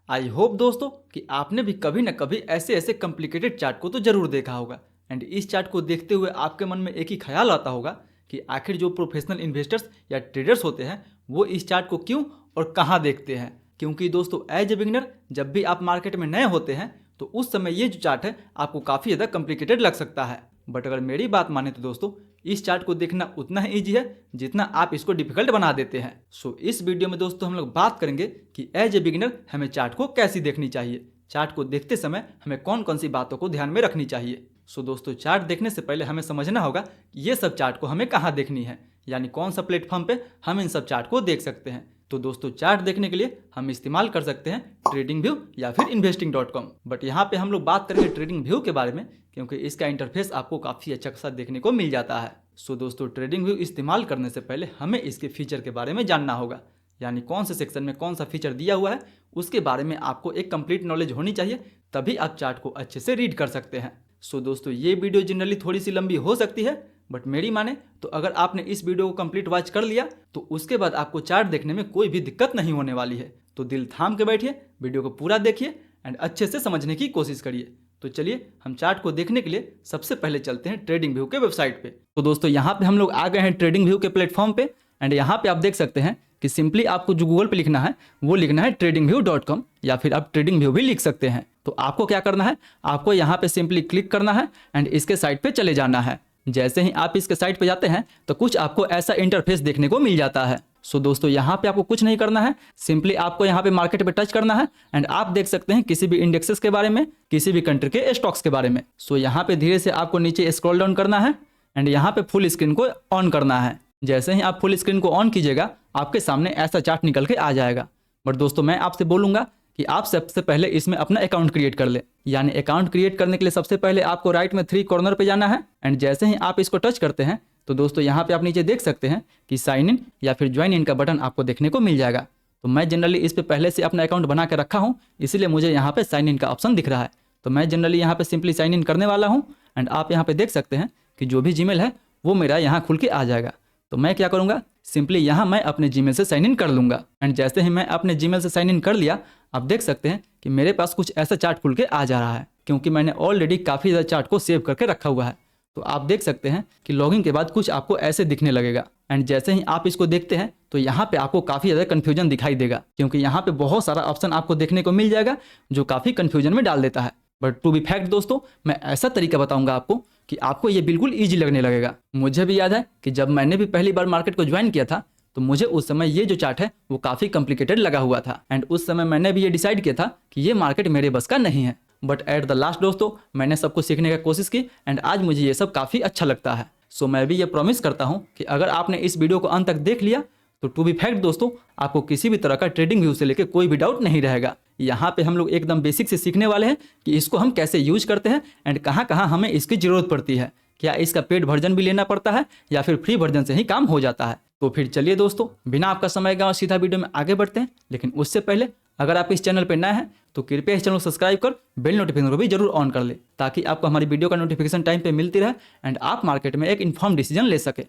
I hope दोस्तों कि आपने भी कभी ना कभी ऐसे ऐसे कॉम्प्लिकेटेड चार्ट को तो जरूर देखा होगा। एंड इस चार्ट को देखते हुए आपके मन में एक ही ख्याल आता होगा कि आखिर जो प्रोफेशनल इन्वेस्टर्स या ट्रेडर्स होते हैं वो इस चार्ट को क्यों और कहाँ देखते हैं। क्योंकि दोस्तों एज ए बिगिनर जब भी आप मार्केट में नए होते हैं तो उस समय ये जो चार्ट है आपको काफ़ी ज़्यादा कॉम्प्लिकेटेड लग सकता है। बट अगर मेरी बात माने तो दोस्तों इस चार्ट को देखना उतना ही ईजी है जितना आप इसको डिफिकल्ट बना देते हैं। सो इस वीडियो में दोस्तों हम लोग बात करेंगे कि एज ए बिगिनर हमें चार्ट को कैसी देखनी चाहिए, चार्ट को देखते समय हमें कौन कौन सी बातों को ध्यान में रखनी चाहिए। सो दोस्तों चार्ट देखने से पहले हमें समझना होगा ये सब चार्ट को हमें कहाँ देखनी है, यानी कौन सा प्लेटफॉर्म पे हम इन सब चार्ट को देख सकते हैं। तो दोस्तों चार्ट देखने के लिए हम इस्तेमाल कर सकते हैं ट्रेडिंग व्यू या फिर investing.com। बट यहाँ पे हम लोग बात करेंगे ट्रेडिंग व्यू के बारे में क्योंकि इसका इंटरफेस आपको काफ़ी अच्छा खासा देखने को मिल जाता है। सो दोस्तों ट्रेडिंग व्यू इस्तेमाल करने से पहले हमें इसके फीचर के बारे में जानना होगा, यानी कौन से सेक्शन में कौन सा फीचर दिया हुआ है उसके बारे में आपको एक कंप्लीट नॉलेज होनी चाहिए, तभी आप चार्ट को अच्छे से रीड कर सकते हैं। सो दोस्तों ये वीडियो जनरली थोड़ी सी लंबी हो सकती है, बट मेरी माने तो अगर आपने इस वीडियो को कंप्लीट वॉच कर लिया तो उसके बाद आपको चार्ट देखने में कोई भी दिक्कत नहीं होने वाली है। तो दिल थाम के बैठिए, वीडियो को पूरा देखिए एंड अच्छे से समझने की कोशिश करिए। तो चलिए हम चार्ट को देखने के लिए सबसे पहले चलते हैं ट्रेडिंग व्यू के वेबसाइट पे। तो दोस्तों यहाँ पे हम लोग आ गए हैं ट्रेडिंग व्यू के प्लेटफॉर्म पे एंड यहाँ पे आप देख सकते हैं कि सिंपली आपको जो गूगल पे लिखना है वो लिखना है tradingview.com या फिर आप ट्रेडिंग व्यू भी लिख सकते हैं। तो आपको क्या करना है, आपको यहाँ पे सिंपली क्लिक करना है एंड इसके साइट पे चले जाना है। जैसे ही आप इसके साइट पे जाते हैं तो कुछ आपको ऐसा इंटरफेस देखने को मिल जाता है। सो दोस्तों यहाँ पे आपको कुछ नहीं करना है, सिंपली आपको यहाँ पे मार्केट पे टच करना है एंड आप देख सकते हैं किसी भी इंडेक्सेस के बारे में, किसी भी कंट्री के स्टॉक्स के बारे में। सो यहाँ पे धीरे से आपको नीचे स्क्रॉल डाउन करना है एंड यहाँ पे फुल स्क्रीन को ऑन करना है। जैसे ही आप फुल स्क्रीन को ऑन कीजिएगा आपके सामने ऐसा चार्ट निकल के आ जाएगा। बट दोस्तों मैं आपसे बोलूँगा कि आप सबसे पहले इसमें अपना अकाउंट क्रिएट कर ले। यानी अकाउंट क्रिएट करने के लिए सबसे पहले आपको राइट में 3 कॉर्नर पे जाना है एंड जैसे ही आप इसको टच करते हैं तो दोस्तों यहाँ पे आप नीचे देख सकते हैं कि साइन इन या फिर ज्वाइन इन का बटन आपको देखने को मिल जाएगा। तो मैं जनरली इस पे पहले से अपना अकाउंट बना के रखा हूँ, इसीलिए मुझे यहाँ पे साइन इन का ऑप्शन दिख रहा है। तो मैं जनरली यहाँ पे सिंपली साइन इन करने वाला हूँ एंड आप यहाँ पे देख सकते हैं कि जो भी जीमेल है वो मेरा यहाँ खुल के आ जाएगा। तो मैं क्या करूँगा, सिंपली यहाँ मैं अपने जीमेल से साइन इन कर लूँगा एंड जैसे ही मैं अपने जीमेल से साइन इन कर लिया आप देख सकते हैं कि मेरे पास कुछ ऐसा चार्ट खुल के आ जा रहा है, क्योंकि मैंने ऑलरेडी काफ़ी ज़्यादा चार्ट को सेव करके रखा हुआ है। तो आप देख सकते हैं कि लॉगिन के बाद कुछ आपको ऐसे दिखने लगेगा एंड जैसे ही आप इसको देखते हैं तो यहाँ पे आपको काफ़ी ज़्यादा कन्फ्यूजन दिखाई देगा, क्योंकि यहाँ पे बहुत सारा ऑप्शन आपको देखने को मिल जाएगा जो काफ़ी कन्फ्यूजन में डाल देता है। बट टू बी फैक्ट दोस्तों मैं ऐसा तरीका बताऊंगा आपको कि आपको ये बिल्कुल ईजी लगने लगेगा। मुझे भी याद है कि जब मैंने भी पहली बार मार्केट को ज्वाइन किया था तो मुझे उस समय ये जो चार्ट है वो काफ़ी कॉम्प्लिकेटेड लगा हुआ था एंड उस समय मैंने भी ये डिसाइड किया था कि ये मार्केट मेरे बस का नहीं है। बट एट द लास्ट दोस्तों मैंने सब कुछ सीखने की कोशिश की एंड आज मुझे ये सब काफ़ी अच्छा लगता है। सो मैं भी ये प्रॉमिस करता हूँ कि अगर आपने इस वीडियो को अंत तक देख लिया तो टू बी फैक्ट दोस्तों आपको किसी भी तरह का ट्रेडिंग व्यू से लेकर कोई भी डाउट नहीं रहेगा। यहाँ पे हम लोग एकदम बेसिक से सीखने वाले हैं कि इसको हम कैसे यूज करते हैं एंड कहाँ कहाँ हमें इसकी ज़रूरत पड़ती है, क्या इसका पेड वर्जन भी लेना पड़ता है या फिर फ्री वर्जन से ही काम हो जाता है। तो फिर चलिए दोस्तों बिना आपका समय गंवाए सीधा वीडियो में आगे बढ़ते हैं। लेकिन उससे पहले अगर आप इस चैनल पर नए हैं तो कृपया इस चैनल को सब्सक्राइब कर बेल नोटिफिकेशन को भी जरूर ऑन कर ले, ताकि आपको हमारी वीडियो का नोटिफिकेशन टाइम पे मिलती रहे एंड आप मार्केट में एक इन्फॉर्म डिसीजन ले सके।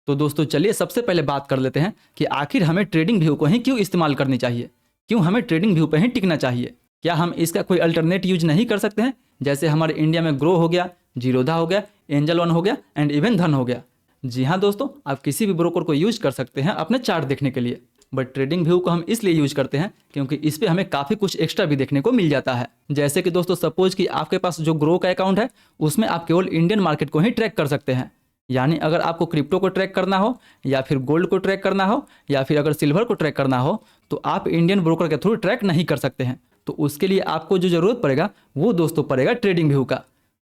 तो दोस्तों चलिए सबसे पहले बात कर लेते हैं कि आखिर हमें ट्रेडिंग व्यू को ही क्यों इस्तेमाल करनी चाहिए, क्यों हमें ट्रेडिंग व्यू पर ही टिकना चाहिए। क्या हम इसका कोई अल्टरनेट यूज नहीं कर सकते हैं, जैसे हमारे इंडिया में ग्रो हो गया, जीरोधा हो गया, एंजल वन हो गया एंड इवन धन हो गया। जी हाँ दोस्तों आप किसी भी ब्रोकर को यूज कर सकते हैं अपने चार्ट देखने के लिए, बट ट्रेडिंग व्यू को हम इसलिए यूज करते हैं क्योंकि इस पे हमें काफ़ी कुछ एक्स्ट्रा भी देखने को मिल जाता है। जैसे कि दोस्तों सपोज कि आपके पास जो ग्रो का अकाउंट है उसमें आप केवल इंडियन मार्केट को ही ट्रैक कर सकते हैं। यानी अगर आपको क्रिप्टो को ट्रैक करना हो या फिर गोल्ड को ट्रैक करना हो या फिर अगर सिल्वर को ट्रैक करना हो तो आप इंडियन ब्रोकर के थ्रू ट्रैक नहीं कर सकते हैं। तो उसके लिए आपको जो ज़रूरत पड़ेगा वो दोस्तों पड़ेगा ट्रेडिंग व्यू का।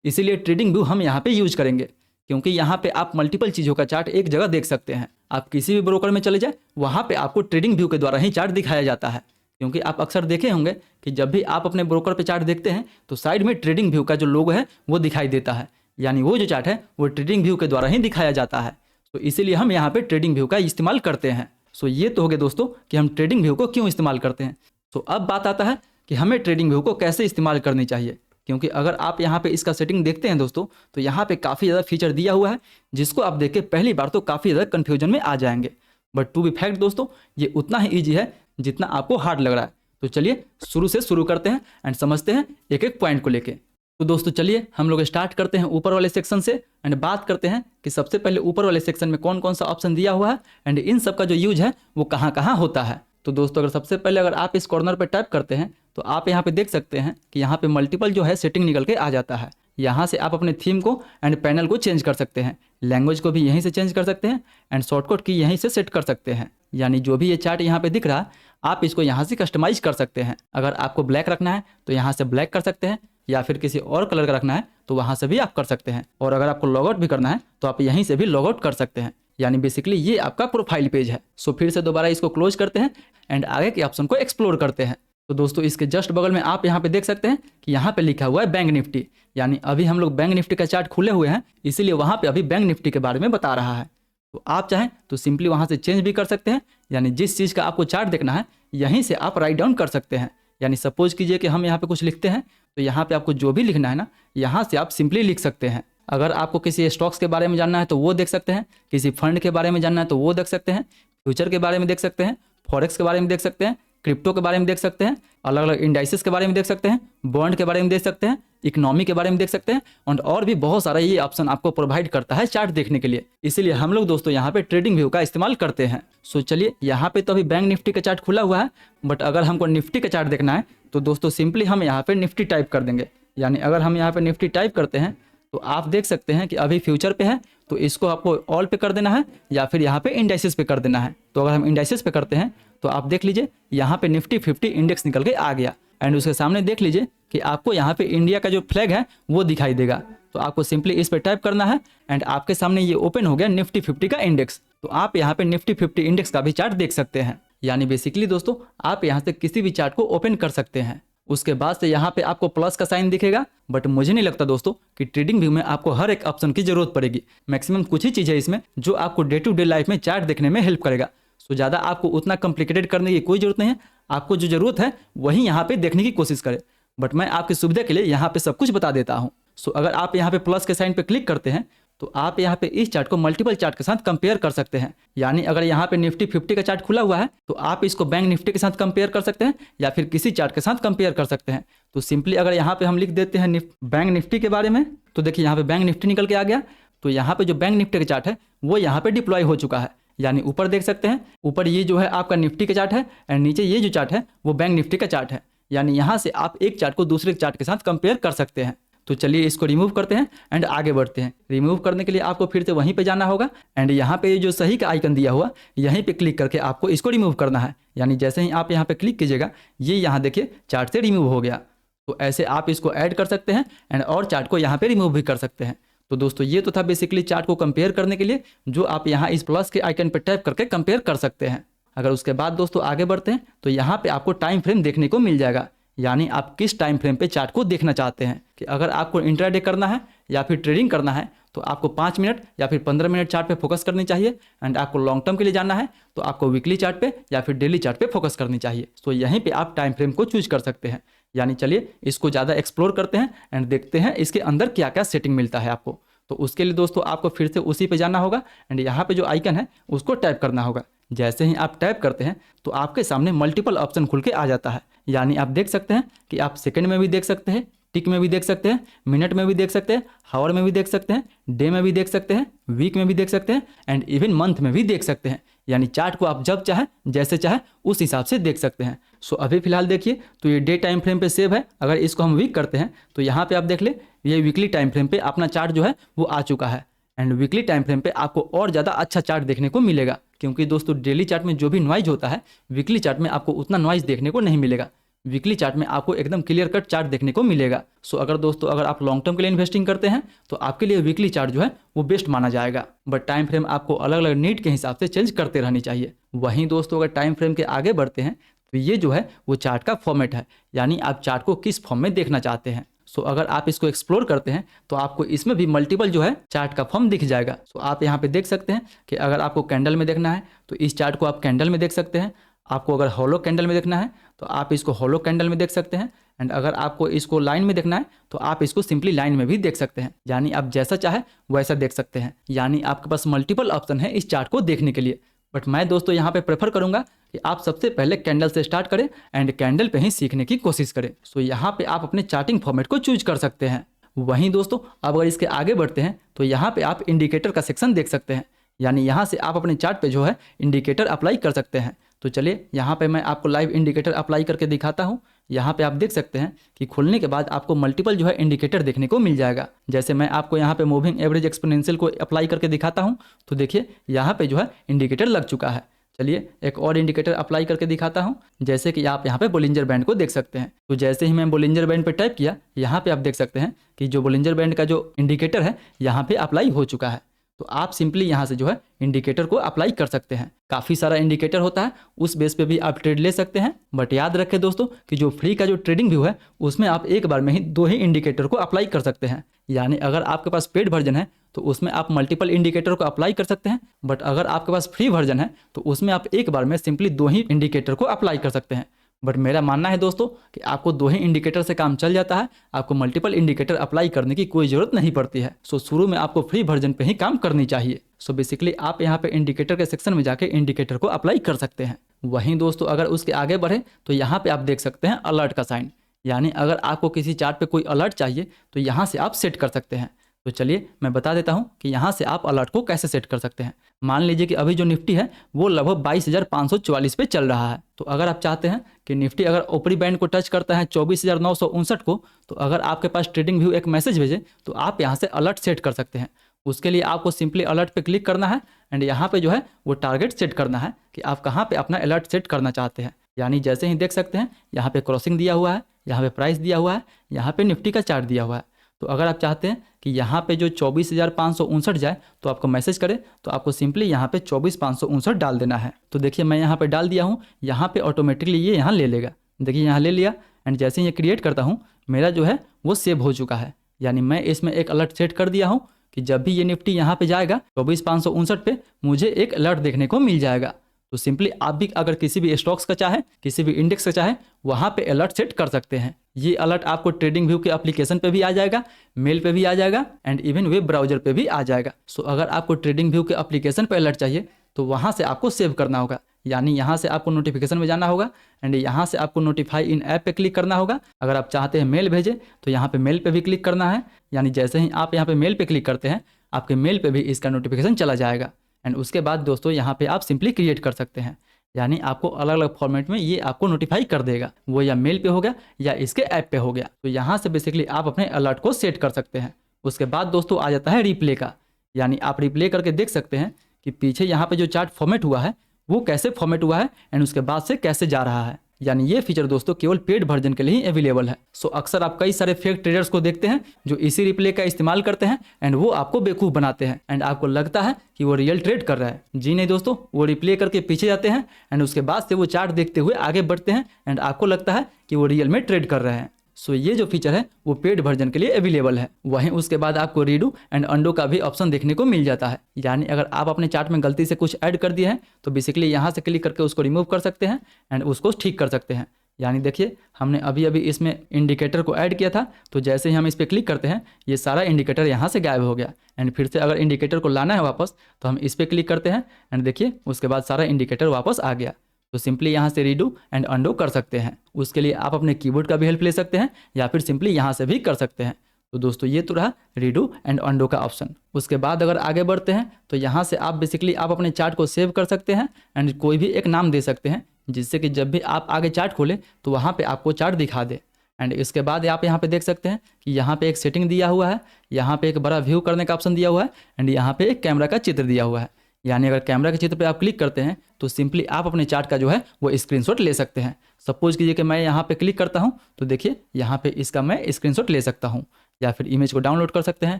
इसीलिए ट्रेडिंग व्यू हम यहाँ पे यूज करेंगे, क्योंकि यहाँ पे आप मल्टीपल चीज़ों का चार्ट एक जगह देख सकते हैं। आप किसी भी ब्रोकर में चले जाए वहाँ पे आपको ट्रेडिंग व्यू के द्वारा ही चार्ट दिखाया जाता है, क्योंकि आप अक्सर देखे होंगे कि जब भी आप अपने ब्रोकर पे चार्ट देखते हैं तो साइड में ट्रेडिंग व्यू का जो लोगो है वो दिखाई देता है, यानी वो जो चार्ट है वो ट्रेडिंग व्यू के द्वारा ही दिखाया जाता है। तो इसीलिए हम यहाँ पे ट्रेडिंग व्यू का इस्तेमाल करते हैं। सो ये तो हो गया दोस्तों कि हम ट्रेडिंग व्यू को क्यों इस्तेमाल करते हैं। तो अब बात आता है कि हमें ट्रेडिंग व्यू को कैसे इस्तेमाल करनी चाहिए, क्योंकि अगर आप यहाँ पे इसका सेटिंग देखते हैं दोस्तों तो यहाँ पे काफ़ी ज़्यादा फीचर दिया हुआ है जिसको आप देख के पहली बार तो काफ़ी ज़्यादा कन्फ्यूजन में आ जाएंगे। बट टू बी फैक्ट दोस्तों ये उतना ही ईजी है जितना आपको हार्ड लग रहा है। तो चलिए शुरू से शुरू करते हैं एंड समझते हैं एक एक पॉइंट को लेके। तो दोस्तों चलिए हम लोग स्टार्ट करते हैं ऊपर वाले सेक्शन से एंड बात करते हैं कि सबसे पहले ऊपर वाले सेक्शन में कौन कौन सा ऑप्शन दिया हुआ है एंड इन सब का जो यूज है वो कहाँ कहाँ होता है। तो दोस्तों अगर सबसे पहले अगर आप इस कॉर्नर पर टाइप करते हैं तो आप यहाँ पे देख सकते हैं कि यहाँ पे मल्टीपल जो है सेटिंग निकल के आ जाता है। यहाँ से आप अपने थीम को एंड पैनल को चेंज कर सकते हैं, लैंग्वेज को भी यहीं से चेंज कर सकते हैं एंड शॉर्टकट की यहीं से सेट कर सकते हैं। यानी जो भी ये चार्ट यहाँ पे दिख रहा है आप इसको यहाँ से कस्टमाइज कर सकते हैं। अगर आपको ब्लैक रखना है तो यहाँ से ब्लैक कर सकते हैं, या फिर किसी और कलर का रखना है तो वहाँ से भी आप कर सकते हैं। और अगर आपको लॉगआउट भी करना है तो आप यहीं से भी लॉगआउट कर सकते हैं। यानी बेसिकली ये आपका प्रोफाइल पेज है। सो फिर से दोबारा इसको क्लोज करते हैं एंड आगे के ऑप्शन को एक्सप्लोर करते हैं। तो दोस्तों इसके जस्ट बगल में आप यहाँ पे देख सकते हैं कि यहाँ पे लिखा हुआ है बैंक निफ्टी। यानी अभी हम लोग बैंक निफ्टी का चार्ट खुले हुए हैं, इसीलिए वहाँ पे अभी बैंक निफ्टी के बारे में बता रहा है। तो आप चाहें तो सिंपली वहाँ से चेंज भी कर सकते हैं। यानी जिस चीज़ का आपको चार्ट देखना है यहीं से आप राइट डाउन कर सकते हैं। यानी सपोज कीजिए कि हम यहाँ पे कुछ लिखते हैं तो यहाँ पे आपको जो भी लिखना है ना यहाँ से आप सिंपली लिख सकते हैं। अगर आपको किसी स्टॉक्स के बारे में जानना है तो वो देख सकते हैं, किसी फंड के बारे में जानना है तो वो देख सकते हैं, फ्यूचर के बारे में देख सकते हैं, फॉरेक्स के बारे में देख सकते हैं, क्रिप्टो के बारे में देख सकते हैं, अलग अलग इंडाइसेस के बारे में देख सकते हैं, बॉन्ड के बारे में देख सकते हैं, इकोनॉमी के बारे में देख सकते हैं और भी बहुत सारा ये ऑप्शन आपको प्रोवाइड करता है चार्ट देखने के लिए। इसीलिए हम लोग दोस्तों यहाँ पे ट्रेडिंग व्यू का इस्तेमाल करते हैं। सो चलिए यहाँ पे तो अभी बैंक निफ्टी का चार्ट खुला हुआ है, बट अगर हमको निफ्टी का चार्ट देखना है तो दोस्तों सिंपली हम यहाँ पे निफ्टी टाइप कर देंगे। यानी अगर हम यहाँ पे निफ्टी टाइप करते हैं तो आप देख सकते हैं कि अभी फ्यूचर पे है तो इसको आपको ऑल पे कर देना है या फिर यहाँ पे इंडाइसेस पे कर देना है। तो अगर हम इंडाइसेस पे करते हैं तो आप देख लीजिए यहाँ पे निफ्टी 50 इंडेक्स निकल के आ गया एंड उसके सामने देख लीजिए कि आपको यहाँ पे इंडिया का जो फ्लैग है वो दिखाई देगा। तो आपको सिंपली इस पर टाइप करना है एंड आपके सामने ये ओपन हो गया निफ्टी 50 का इंडेक्स। तो आप यहाँ पे निफ्टी 50 इंडेक्स का भी चार्ट देख सकते हैं। यानी बेसिकली दोस्तों आप यहाँ से किसी भी चार्ट को ओपन कर सकते हैं। उसके बाद से यहाँ पे आपको प्लस का साइन दिखेगा, बट मुझे नहीं लगता दोस्तों कि ट्रेडिंग व्यू में आपको हर एक ऑप्शन की जरूरत पड़ेगी। मैक्सिमम कुछ ही चीज़ है इसमें जो आपको डे टू डे लाइफ में चार्ट देखने में हेल्प करेगा। सो ज़्यादा आपको उतना कॉम्प्लिकेटेड करने की कोई जरूरत नहीं है। आपको जो जरूरत है वही यहाँ पे देखने की कोशिश करें, बट मैं आपकी सुविधा के लिए यहाँ पे सब कुछ बता देता हूँ। सो अगर आप यहाँ पे प्लस के साइन पे क्लिक करते हैं तो आप यहाँ पे इस चार्ट को मल्टीपल चार्ट के साथ कंपेयर कर सकते हैं। यानी अगर यहाँ पे निफ्टी 50 का चार्ट खुला हुआ है तो आप इसको बैंक निफ्टी के साथ कंपेयर कर सकते हैं या फिर किसी चार्ट के साथ कंपेयर कर सकते हैं। तो सिंपली अगर यहाँ पे हम लिख देते हैं बैंक निफ्टी के बारे में तो देखिए यहाँ पे बैंक निफ्टी निकल के आ गया। तो यहाँ पे जो बैंक निफ्टी का चार्ट है वो यहाँ पे डिप्लॉय हो चुका है। यानी ऊपर देख सकते हैं, ऊपर ये जो है आपका निफ्टी का चार्ट है एंड नीचे ये जो चार्ट है वो बैंक निफ्टी का चार्ट है। यानी यहाँ से आप एक चार्ट को दूसरे चार्ट के साथ कंपेयर कर सकते हैं। तो चलिए इसको रिमूव करते हैं एंड आगे बढ़ते हैं। रिमूव करने के लिए आपको फिर से वहीं पे जाना होगा एंड यहाँ पे जो सही का आइकन दिया हुआ यहीं पे क्लिक करके आपको इसको रिमूव करना है। यानी जैसे ही आप यहाँ पे क्लिक कीजिएगा ये यहाँ देखिए चार्ट से रिमूव हो गया। तो ऐसे आप इसको ऐड कर सकते हैं एंड और चार्ट को यहाँ पे रिमूव भी कर सकते हैं। तो दोस्तों ये तो था बेसिकली चार्ट को कंपेयर करने के लिए जो आप यहाँ इस प्लस के आइकन पर टैप करके कंपेयर कर सकते हैं। अगर उसके बाद दोस्तों आगे बढ़ते हैं तो यहाँ पे आपको टाइम फ्रेम देखने को मिल जाएगा। यानी आप किस टाइम फ्रेम पे चार्ट को देखना चाहते हैं, कि अगर आपको इंट्राडे करना है या फिर ट्रेडिंग करना है तो आपको 5 मिनट या फिर 15 मिनट चार्ट पे फोकस करनी चाहिए एंड आपको लॉन्ग टर्म के लिए जाना है तो आपको वीकली चार्ट पे या फिर डेली चार्ट पे फोकस करनी चाहिए। तो यहीं पे आप टाइम फ्रेम को चूज कर सकते हैं। यानी चलिए इसको ज़्यादा एक्सप्लोर करते हैं एंड देखते हैं इसके अंदर क्या क्या सेटिंग मिलता है आपको। तो उसके लिए दोस्तों आपको फिर से उसी पे जाना होगा एंड यहाँ पे जो आइकन है उसको टैप करना होगा। जैसे ही आप टैप करते हैं तो आपके सामने मल्टीपल ऑप्शन खुल के आ जाता है। यानी आप देख सकते हैं कि आप सेकंड में भी देख सकते हैं, टिक में भी देख सकते हैं, मिनट में भी देख सकते हैं, हावर में भी देख सकते हैं, डे में भी देख सकते हैं, वीक में भी देख सकते हैं एंड इवन मंथ में भी देख सकते हैं। यानी चार्ट को आप जब चाहे जैसे चाहे उस हिसाब से देख सकते हैं। सो अभी फिलहाल देखिए तो ये डे टाइम फ्रेम पे सेव है। अगर इसको हम वीक करते हैं तो यहाँ पे आप देख ले ये वीकली टाइम फ्रेम पे अपना चार्ट जो है वो आ चुका है एंड वीकली टाइम फ्रेम पे आपको और ज़्यादा अच्छा चार्ट देखने को मिलेगा। क्योंकि दोस्तों डेली चार्ट में जो भी नॉइज होता है वीकली चार्ट में आपको उतना नॉइज देखने को नहीं मिलेगा। वीकली चार्ट में आपको एकदम क्लियर कट चार्ट देखने को मिलेगा। सो अगर दोस्तों अगर आप लॉन्ग टर्म के लिए इन्वेस्टिंग करते हैं तो आपके लिए वीकली चार्ट जो है वो बेस्ट माना जाएगा। बट टाइम फ्रेम आपको अलग अलग नीड के हिसाब से चेंज करते रहनी चाहिए। वहीं दोस्तों अगर टाइम फ्रेम के आगे बढ़ते हैं तो ये जो है वो चार्ट का फॉर्मेट है। यानी आप चार्ट को किस फॉर्म में देखना चाहते हैं। सो अगर आप इसको एक्सप्लोर करते हैं तो आपको इसमें भी मल्टीपल जो है चार्ट का फॉर्म दिख जाएगा। सो आप यहाँ पे देख सकते हैं कि अगर आपको कैंडल में देखना है तो इस चार्ट को आप कैंडल में देख सकते हैं। आपको अगर हॉलो कैंडल में देखना है तो आप इसको हॉलो कैंडल में देख सकते हैं एंड अगर आपको इसको लाइन में देखना है तो आप इसको सिंपली लाइन में भी देख सकते हैं। यानी आप जैसा चाहे वैसा देख सकते हैं। यानी आपके पास मल्टीपल ऑप्शन है इस चार्ट को देखने के लिए। बट मैं दोस्तों यहाँ पे प्रेफर करूँगा कि आप सबसे पहले कैंडल से स्टार्ट करें एंड कैंडल पे ही सीखने की कोशिश करें। सो यहाँ पे आप अपने चार्टिंग फॉर्मेट को चूज कर सकते हैं। वहीं दोस्तों अब अगर इसके आगे बढ़ते हैं तो यहाँ पे आप इंडिकेटर का सेक्शन देख सकते हैं, यानी यहाँ से आप अपने चार्ट पे जो है इंडिकेटर अप्लाई कर सकते हैं। तो चलिए यहाँ पे मैं आपको लाइव इंडिकेटर अप्लाई करके दिखाता हूँ। यहाँ पे आप देख सकते हैं कि खुलने के बाद आपको मल्टीपल जो है इंडिकेटर देखने को मिल जाएगा। जैसे मैं आपको यहाँ पे मूविंग एवरेज एक्सपोनेंशियल को अप्लाई करके दिखाता हूँ, तो देखिए यहाँ पे जो है इंडिकेटर लग चुका है। चलिए एक और इंडिकेटर अप्लाई करके दिखाता हूँ, जैसे कि आप यहाँ पे बोलिंजर बैंड को देख सकते हैं। तो जैसे ही मैं बोलिंजर बैंड पे टाइप किया, यहाँ पे आप देख सकते हैं कि जो बोलिंजर बैंड का जो इंडिकेटर है यहाँ पे अप्लाई हो चुका है। तो आप सिंपली यहाँ से जो है इंडिकेटर को अप्लाई कर सकते हैं। काफ़ी सारा इंडिकेटर होता है, उस बेस पे भी आप ट्रेड ले सकते हैं। बट याद रखें दोस्तों कि जो फ्री का जो ट्रेडिंग व्यू है उसमें आप एक बार में ही 2 ही इंडिकेटर को अप्लाई कर सकते हैं। यानी अगर आपके पास पेड वर्जन है तो उसमें आप मल्टीपल इंडिकेटर को अप्लाई कर सकते हैं, बट अगर आपके पास फ्री वर्जन है तो उसमें आप एक बार में सिंपली 2 ही इंडिकेटर को अप्लाई कर सकते हैं। बट मेरा मानना है दोस्तों कि आपको 2 ही इंडिकेटर से काम चल जाता है, आपको मल्टीपल इंडिकेटर अप्लाई करने की कोई ज़रूरत नहीं पड़ती है। सो शुरू में आपको फ्री वर्जन पे ही काम करनी चाहिए। सो बेसिकली आप यहाँ पे इंडिकेटर के सेक्शन में जाके इंडिकेटर को अप्लाई कर सकते हैं। वहीं दोस्तों अगर उसके आगे बढ़े तो यहाँ पे आप देख सकते हैं अलर्ट का साइन, यानी अगर आपको किसी चार्ट पे कोई अलर्ट चाहिए तो यहाँ से आप सेट कर सकते हैं। तो चलिए मैं बता देता हूँ कि यहाँ से आप अलर्ट को कैसे सेट कर सकते हैं। मान लीजिए कि अभी जो निफ्टी है वो लगभग 22,544 पे चल रहा है। तो अगर आप चाहते हैं कि निफ्टी अगर ऊपरी बैंड को टच करता है 24,959 को, तो अगर आपके पास ट्रेडिंग व्यू एक मैसेज भेजे तो आप यहाँ से अलर्ट सेट कर सकते हैं। उसके लिए आपको सिंपली अलर्ट पे क्लिक करना है एंड यहाँ पे जो है वो टारगेट सेट करना है कि आप कहाँ पे अपना अलर्ट सेट करना चाहते हैं। यानी जैसे ही देख सकते हैं यहाँ पे क्रॉसिंग दिया हुआ है, यहाँ पे प्राइस दिया हुआ है, यहाँ पे निफ्टी का चार्ट दिया हुआ है। तो अगर आप चाहते हैं कि यहाँ पे जो 24,559 जाए तो आपको मैसेज करे, तो आपको सिंपली यहाँ पे 24,559 डाल देना है। तो देखिए मैं यहाँ पे डाल दिया हूँ, यहाँ पे ऑटोमेटिकली ये यहाँ ले लेगा। देखिए यहाँ ले लिया एंड जैसे ही ये क्रिएट करता हूँ मेरा जो है वो सेव हो चुका है। यानी मैं इसमें एक अलर्ट सेट कर दिया हूँ कि जब भी ये निफ्टी यहाँ पे जाएगा 24,559 पे मुझे एक अलर्ट देखने को मिल जाएगा। तो सिंपली आप भी अगर किसी भी स्टॉक्स का चाहे, किसी भी इंडेक्स का चाहे, वहाँ पे अलर्ट सेट कर सकते हैं। ये अलर्ट आपको ट्रेडिंग व्यू के एप्लीकेशन पे भी आ जाएगा, मेल पे भी आ जाएगा एंड इवन वेब ब्राउजर पे भी आ जाएगा। सो अगर आपको ट्रेडिंग व्यू के एप्लीकेशन पे अलर्ट चाहिए तो वहाँ से आपको सेव करना होगा। यानी यहाँ से आपको नोटिफिकेशन में जाना होगा एंड यहाँ से आपको नोटिफाई इन ऐप पे क्लिक करना होगा। अगर आप चाहते हैं मेल भेजे तो यहाँ पे मेल पे भी क्लिक करना है। यानी जैसे ही आप यहाँ पे मेल पे क्लिक करते हैं आपके मेल पे भी इसका नोटिफिकेशन चला जाएगा एंड उसके बाद दोस्तों यहाँ पे आप सिंपली क्रिएट कर सकते हैं। यानी आपको अलग अलग फॉर्मेट में ये आपको नोटिफाई कर देगा, वो या मेल पे हो गया या इसके ऐप पे हो गया। तो यहाँ से बेसिकली आप अपने अलर्ट को सेट कर सकते हैं। उसके बाद दोस्तों आ जाता है रिप्ले का, यानी आप रिप्ले करके देख सकते हैं कि पीछे यहाँ पे जो चार्ट फॉर्मेट हुआ है वो कैसे फॉर्मेट हुआ है एंड उसके बाद से कैसे जा रहा है। यानी ये फीचर दोस्तों केवल पेड वर्जन के लिए ही अवेलेबल है। सो अक्सर आप कई सारे फेक ट्रेडर्स को देखते हैं जो इसी रिप्ले का इस्तेमाल करते हैं एंड वो आपको बेवकूफ़ बनाते हैं एंड आपको लगता है कि वो रियल ट्रेड कर रहा है। जी नहीं दोस्तों, वो रिप्ले करके पीछे जाते हैं एंड उसके बाद से वो चार्ट देखते हुए आगे बढ़ते हैं एंड आपको लगता है कि वो रियल में ट्रेड कर रहे हैं। सो ये जो फीचर है वो पेड वर्जन के लिए अवेलेबल है। वहीं उसके बाद आपको रीडू एंड अंडो का भी ऑप्शन देखने को मिल जाता है। यानी अगर आप अपने चार्ट में गलती से कुछ ऐड कर दिए हैं तो बेसिकली यहाँ से क्लिक करके उसको रिमूव कर सकते हैं एंड उसको ठीक कर सकते हैं। यानी देखिए हमने अभी अभी इसमें इंडिकेटर को ऐड किया था, तो जैसे ही हम इस पर क्लिक करते हैं ये सारा इंडिकेटर यहाँ से गायब हो गया एंड फिर से अगर इंडिकेटर को लाना है वापस तो हम इस पर क्लिक करते हैं एंड देखिए उसके बाद सारा इंडिकेटर वापस आ गया। तो सिंपली यहाँ से रीडू एंड अंडो कर सकते हैं। उसके लिए आप अपने कीबोर्ड का भी हेल्प ले सकते हैं या फिर सिंपली यहाँ से भी कर सकते हैं। तो दोस्तों ये तो रहा रीडू एंड अंडो का ऑप्शन। उसके बाद अगर आगे बढ़ते हैं तो यहाँ से आप बेसिकली आप अपने चार्ट को सेव कर सकते हैं एंड कोई भी एक नाम दे सकते हैं जिससे कि जब भी आप आगे चार्ट खोलें तो वहाँ पे आपको चार्ट दिखा दे। एंड इसके बाद आप यहाँ पे देख सकते हैं कि यहाँ पे एक सेटिंग दिया हुआ है, यहाँ पे एक बड़ा व्यू करने का ऑप्शन दिया हुआ है एंड यहाँ पे एक कैमरा का चित्र दिया हुआ है। यानी अगर कैमरा के चित्र पे आप क्लिक करते हैं तो सिंपली आप अपने चार्ट का जो है वो स्क्रीनशॉट ले सकते हैं। सपोज कीजिए कि मैं यहाँ पे क्लिक करता हूँ तो देखिए यहाँ पे इसका मैं स्क्रीनशॉट ले सकता हूँ या फिर इमेज को डाउनलोड कर सकते हैं,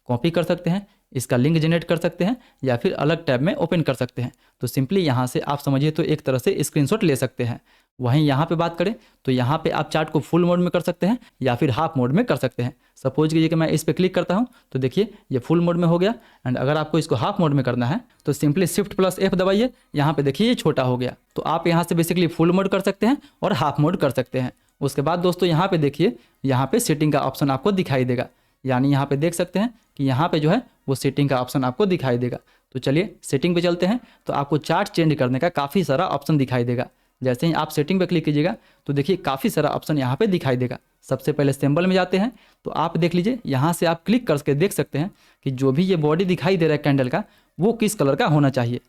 कॉपी कर सकते हैं, इसका लिंक जनरेट कर सकते हैं या फिर अलग टैब में ओपन कर सकते हैं। तो सिंपली यहाँ से आप समझिए तो एक तरह से स्क्रीनशॉट ले सकते हैं। वहीं यहाँ पे बात करें तो यहाँ पे आप चार्ट को फुल मोड में कर सकते हैं या फिर हाफ मोड में कर सकते हैं। सपोज कीजिए कि मैं इस पर क्लिक करता हूँ तो देखिए ये फुल मोड में हो गया एंड अगर आपको इसको हाफ मोड में करना है तो सिंपली Shift+F दबाइए। यहाँ पे देखिए ये छोटा हो गया। तो आप यहाँ से बेसिकली फुल मोड कर सकते हैं और हाफ मोड कर सकते हैं। उसके बाद दोस्तों यहाँ पे देखिए यहाँ पे सेटिंग का ऑप्शन आपको दिखाई देगा। यानी यहाँ पे देख सकते हैं कि यहाँ पे जो है वो सेटिंग का ऑप्शन आपको दिखाई देगा। तो चलिए सेटिंग पे चलते हैं। तो आपको चार्ट चेंज करने का काफ़ी सारा ऑप्शन दिखाई देगा। जैसे ही आप सेटिंग पे क्लिक कीजिएगा तो देखिए काफ़ी सारा ऑप्शन यहाँ पे दिखाई देगा। सबसे पहले सिंबल में जाते हैं तो आप देख लीजिए यहाँ से आप क्लिक करके देख सकते हैं कि जो भी ये बॉडी दिखाई दे रहा है कैंडल का वो किस कलर का होना चाहिए।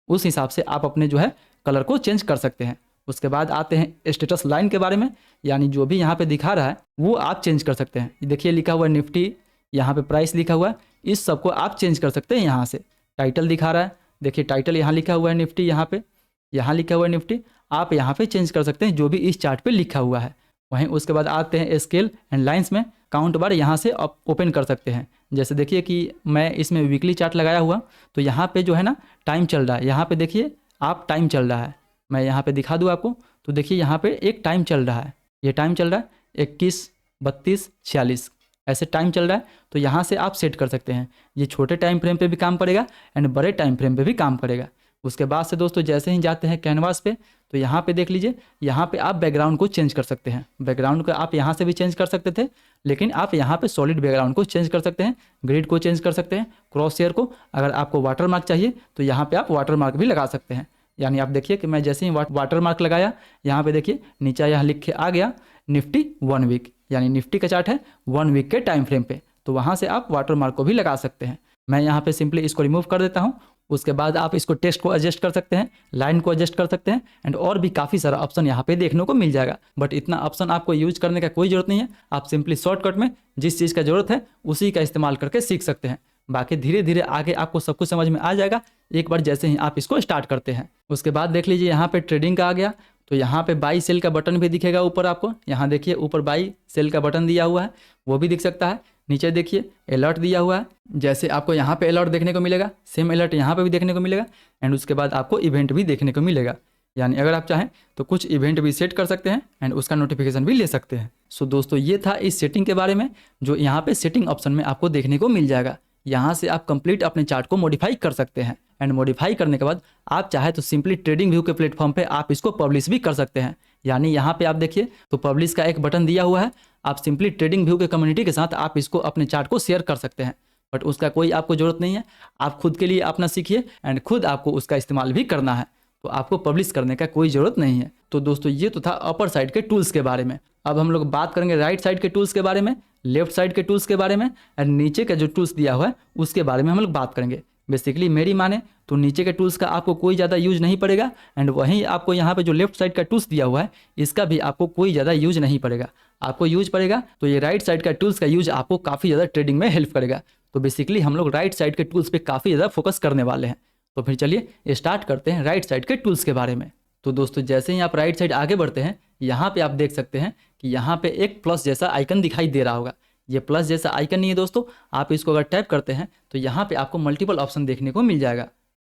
उस हिसाब से आप अपने जो है कलर को चेंज कर सकते हैं। उसके बाद आते हैं स्टेटस लाइन के बारे में, यानी जो भी यहाँ पे दिखा रहा है वो आप चेंज कर सकते हैं। देखिए लिखा हुआ है निफ्टी, यहाँ पे प्राइस लिखा हुआ है, इस सबको आप चेंज कर सकते हैं। यहाँ से टाइटल दिखा रहा है, देखिए टाइटल यहाँ लिखा हुआ है निफ्टी, यहाँ लिखा हुआ है निफ्टी, आप यहाँ पे चेंज कर सकते हैं जो भी इस चार्ट पे लिखा हुआ है। वहीं उसके बाद आते हैं स्केल एंड लाइंस में, काउंट बार यहाँ से आप ओपन कर सकते हैं। जैसे देखिए कि मैं इसमें वीकली चार्ट लगाया हुआ तो यहाँ पे जो है ना टाइम चल रहा है, यहाँ पे देखिए आप टाइम चल रहा है, मैं यहाँ पे दिखा दूँ आपको तो देखिए यहाँ पे एक टाइम चल रहा है, ये टाइम चल रहा है 21, 32, 46 ऐसे टाइम चल रहा है। तो यहाँ से आप सेट कर सकते हैं, ये छोटे टाइम फ्रेम पे भी काम करेगा एंड बड़े टाइम फ्रेम पे भी काम करेगा। उसके बाद से दोस्तों जैसे ही जाते हैं कैनवास पे तो यहाँ पे देख लीजिए, यहाँ पे आप बैकग्राउंड को चेंज कर सकते हैं। बैकग्राउंड को आप यहाँ से भी चेंज कर सकते थे, लेकिन आप यहाँ पे सॉलिड बैकग्राउंड को चेंज कर सकते हैं, ग्रिड को चेंज कर सकते हैं, क्रॉस हेयर को, अगर आपको वाटर मार्क चाहिए तो यहाँ पे आप वाटर मार्क भी लगा सकते हैं। यानी आप देखिए कि मैं जैसे ही वाटर मार्क लगाया यहाँ पे देखिए नीचे यहाँ लिख के आ गया निफ्टी 1 वीक, यानी निफ्टी का चार्ट है 1 वीक के टाइम फ्रेम पे, तो वहाँ से आप वाटर मार्क को भी लगा सकते हैं। मैं यहाँ पे सिंपली इसको रिमूव कर देता हूँ। उसके बाद आप इसको टेक्स्ट को एडजस्ट कर सकते हैं, लाइन को एडजस्ट कर सकते हैं एंड और भी काफ़ी सारा ऑप्शन यहाँ पे देखने को मिल जाएगा। बट इतना ऑप्शन आपको यूज करने का कोई ज़रूरत नहीं है, आप सिंपली शॉर्टकट में जिस चीज़ का ज़रूरत है उसी का इस्तेमाल करके सीख सकते हैं। बाकी धीरे धीरे आगे आपको सब कुछ समझ में आ जाएगा एक बार जैसे ही आप इसको स्टार्ट करते हैं। उसके बाद देख लीजिए यहाँ पे ट्रेडिंग का आ गया, तो यहाँ पे बाई सेल का बटन भी दिखेगा ऊपर आपको, यहाँ देखिए ऊपर बाई सेल का बटन दिया हुआ है वो भी दिख सकता है। नीचे देखिए अलर्ट दिया हुआ है, जैसे आपको यहाँ पे अलर्ट देखने को मिलेगा सेम अलर्ट यहाँ पे भी देखने को मिलेगा एंड उसके बाद आपको इवेंट भी देखने को मिलेगा। यानी अगर आप चाहें तो कुछ इवेंट भी सेट कर सकते हैं एंड उसका नोटिफिकेशन भी ले सकते हैं। सो दोस्तों ये था इस सेटिंग के बारे में जो यहाँ पे सेटिंग ऑप्शन में आपको देखने को मिल जाएगा। यहाँ से आप कंप्लीट अपने चार्ट को मॉडिफाई कर सकते हैं एंड मॉडिफाई करने के बाद आप चाहे तो सिंपली ट्रेडिंग व्यू के प्लेटफॉर्म पे आप इसको पब्लिश भी कर सकते हैं। यानी यहाँ पे आप देखिए तो पब्लिश का एक बटन दिया हुआ है, आप सिंपली ट्रेडिंग व्यू के कम्युनिटी के साथ आप इसको अपने चार्ट को शेयर कर सकते हैं। बट उसका कोई आपको ज़रूरत नहीं है, आप खुद के लिए अपना सीखिए एंड खुद आपको उसका इस्तेमाल भी करना है, तो आपको पब्लिश करने का कोई ज़रूरत नहीं है। तो दोस्तों ये तो था अपर साइड के टूल्स के बारे में। अब हम लोग बात करेंगे राइट साइड के टूल्स के बारे में, लेफ्ट साइड के टूल्स के बारे में एंड नीचे का जो टूल्स दिया हुआ है उसके बारे में हम लोग बात करेंगे। बेसिकली मेरी माने तो नीचे के टूल्स का आपको कोई ज़्यादा यूज नहीं पड़ेगा एंड वहीं आपको यहाँ पे जो लेफ्ट साइड का टूल्स दिया हुआ है इसका भी आपको कोई ज़्यादा यूज नहीं पड़ेगा। आपको यूज पड़ेगा तो ये राइट साइड का टूल्स का यूज आपको काफ़ी ज़्यादा ट्रेडिंग में हेल्प करेगा। तो बेसिकली हम लोग राइट साइड के टूल्स पे काफ़ी ज़्यादा फोकस करने वाले हैं। तो फिर चलिए स्टार्ट करते हैं राइट साइड के टूल्स के बारे में। तो दोस्तों जैसे ही आप राइट साइड आगे बढ़ते हैं यहाँ पे आप देख सकते हैं कि यहाँ पे एक प्लस जैसा आइकन दिखाई दे रहा होगा। ये प्लस जैसा आइकन नहीं है दोस्तों, आप इसको अगर टैप करते हैं तो यहाँ पे आपको मल्टीपल ऑप्शन देखने को मिल जाएगा।